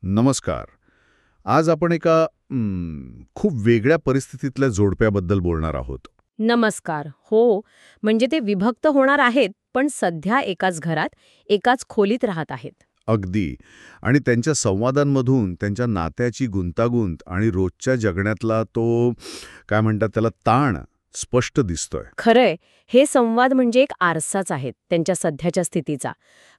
नमस्कार. आज आपण एका खूप वेगळ्या परिस्थितीतल्या जोडप्याबद्दल बोलणार आहोत. नमस्कार. हो, म्हणजे ते विभक्त होणार आहेत, पण सध्या एकाच घरात, एकाच खोलीत राहत आहेत. अगदी. आणि त्यांच्या संवादांमधून त्यांच्या नात्याची गुंतागुंत आणि रोजच्या जगण्यातला तो काय म्हणतात त्याला ताण स्पष्ट दिसतोय. खरंय, हे संवाद म्हणजे एक आरसाच आहेत त्यांच्या सध्याच्या स्थितीचा,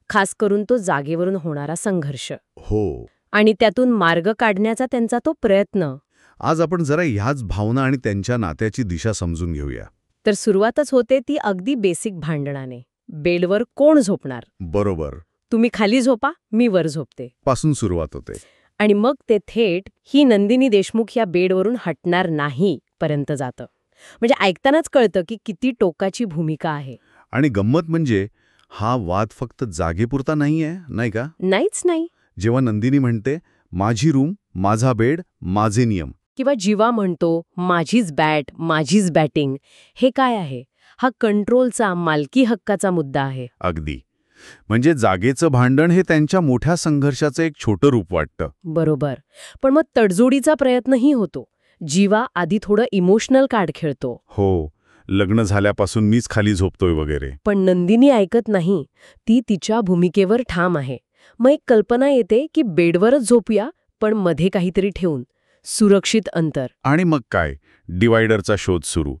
खास करून तो जागेवरून होणारा संघर्ष हो. आणि त्यातून मार्ग काढण्याचा त्यांचा तो प्रयत्न. आज आपण जरा ह्याच भावना आणि त्यांच्या नात्याची दिशा समजून घेऊया. तर सुरुवातच होते ती अगदी बेसिक भांडणाने. बेडवर कोण झोपणार? बरोबर. तुम्ही खाली झोपा, मी वर झोपते. पासून सुरुवात होते. आणि मग ते थेट ही नंदिनी देशमुख या बेडवरून हटणार नाही पर्यंत जातं. म्हणजे ऐकतानाच कळतं की किती टोकाची भूमिका आहे. आणि गंमत म्हणजे हा वाद फक्त जागेपुरता नाहीये, नाही का? नाहीच नाही. जेव्हा नंदिनी म्हणते माझी रूम, माझा बेड, माझे नियम, किंवा जीवा म्हणतो माझीच बॅट, माझीच बॅटिंग, हे काय आहे? हा कंट्रोलचा, मालकी हक्काचा मुद्दा आहे. अगदी. म्हणजे जागेचं भांडण हे त्यांच्या मोठ्या संघर्षाचं एक छोटं रूप वाटतं. बरोबर. पण मग तडजोडीचा प्रयत्नही होतो. जीवा आधी थोडं इमोशनल कार्ड खेळतो. हो, लग्न झाल्यापासून मीच खाली झोपतोय वगैरे. पण नंदिनी ऐकत नाही. ती तिच्या भूमिकेवर ठाम आहे. मग एक कल्पना येते की बेडवरच झोपूया, पण मध्ये काहीतरी ठेवून. सुरक्षित अंतर. आणि मग काय, डिवायडरचा शोध सुरू.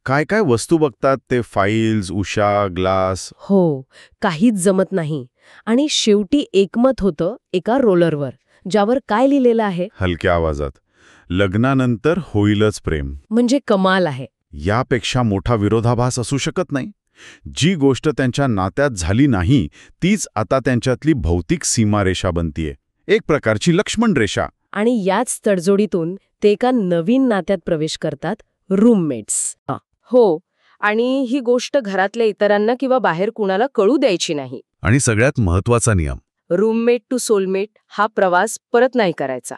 काय काय वस्तू बघतात ते, फाईल्स, उशा, ग्लास. हो, काहीच जमत नाही. आणि शेवटी एकमत होतं एका रोलरवर, ज्यावर काय लिहिलेलं आहे? हलक्या आवाजात, लग्नानंतर होईलच प्रेम. म्हणजे कमाल आहे. यापेक्षा मोठा विरोधाभास असू शकत नाही. जी गोष्ट त्यांच्या नात्यात झाली नाही तीच आता त्यांच्यातली भौतिक सीमारेषा बनतीये, एक प्रकारची लक्ष्मण रेषा. आणि याच तडजोडीतून ते एका नवीन नात्यात प्रवेश करतात, रूममेट्स. हो, आणि ही गोष्ट घरातल्या इतरांना किंवा बाहेर कुणाला कळू द्यायची नाही. आणि सगळ्यात महत्वाचा नियम, रूममेट टू सोलमेट हा प्रवास परत नाही करायचा.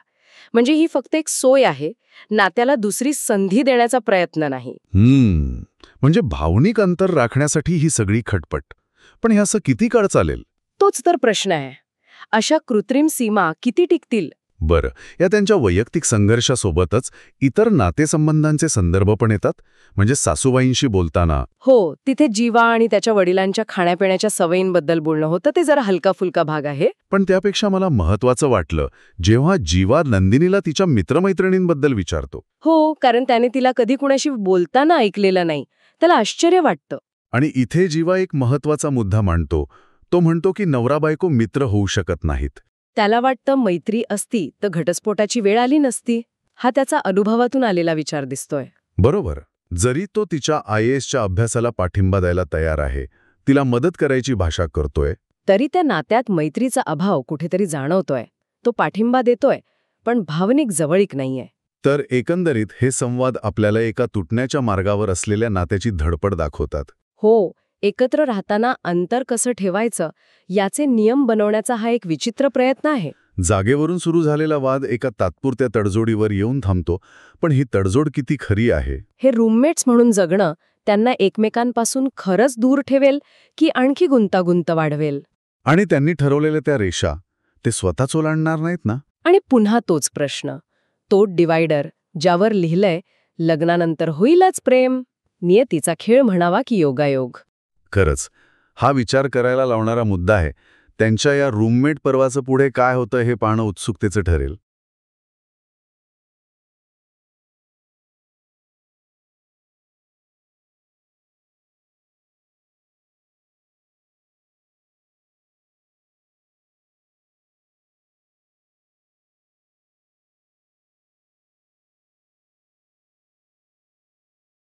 म्हणजे ही फक्त एक सोय आहे, नात्याला दुसरी संधी देण्याचा प्रयत्न नाही. म्हणजे भावनिक अंतर राखण्यासाठी ही सगळी खटपट. पण हे असं किती काळ चालेल? तोच तर प्रश्न आहे. अशा कृत्रिम सीमा किती टिकतील? बरं, या त्यांच्या वैयक्तिक संघर्षासोबतच इतर नातेसंबंधांचे संदर्भ पण येतात. म्हणजे सासूबाईंशी बोलताना. हो, तिथे जीवा आणि त्याच्या वडिलांच्या खाण्यापिण्याच्या सवयींबद्दल बोलणं होतं. ते जरा हलका फुलका भाग आहे. पण त्यापेक्षा मला महत्वाचं वाटलं जेव्हा जीवा नंदिनीला तिच्या मित्रमैत्रिणींबद्दल विचारतो. हो, कारण त्याने तिला कधी कुणाशी बोलताना ऐकलेलं नाही. त्याला आश्चर्य वाटतं. आणि इथे जीवा एक महत्वाचा मुद्दा मांडतो. तो म्हणतो की नवरा बायको मित्र होऊ शकत नाहीत. त्याला वाटतं मैत्री असती तर घटस्फोटाची वेळ आली नसती. हा त्याचा अनुभवातून आलेला विचार दिसतोय. बरोबर. जरी तो तिच्या IASच्या अभ्यासाला पाठिंबा द्यायला तयार आहे, तिला मदत करायची भाषा करतोय, तरी त्या नात्यात मैत्रीचा अभाव कुठेतरी जाणवतोय. तो पाठिंबा देतोय, पण भावनिक जवळीक नाहीये. तर एकंदरीत हे संवाद आपल्याला एका तुटण्याच्या मार्गावर असलेल्या नात्याची धडपड दाखवतात. हो, एकत्र राहताना अंतर कसं ठेवायचं याचे नियम बनवण्याचा हा एक विचित्र प्रयत्न आहे. जागेवरून सुरू झालेला वाद एका तात्पुरत्या तडजोडीवर येऊन थांबतो, पण ही तडजोड किती खरी आहे? हे रूममेट्स म्हणून जगणं त्यांना एकमेकांपासून खरंच दूर ठेवेल की आणखी गुंतागुंत वाढवेल? आणि त्यांनी ठरवलेल्या त्या रेषा ते स्वतःच ओलांडणार नाहीत ना? आणि पुन्हा तोच प्रश्न, तो डिवायडर ज्यावर लिहिलंय लग्नानंतर होईलच प्रेम, नियतीचा खेळ म्हणावा की योगायोग? खरंच, हा विचार करायला लावणारा मुद्दा आहे. त्यांच्या या रूममेट पर्वाचं पुढे काय होतं हे पाहणं उत्सुकतेचं ठरेल.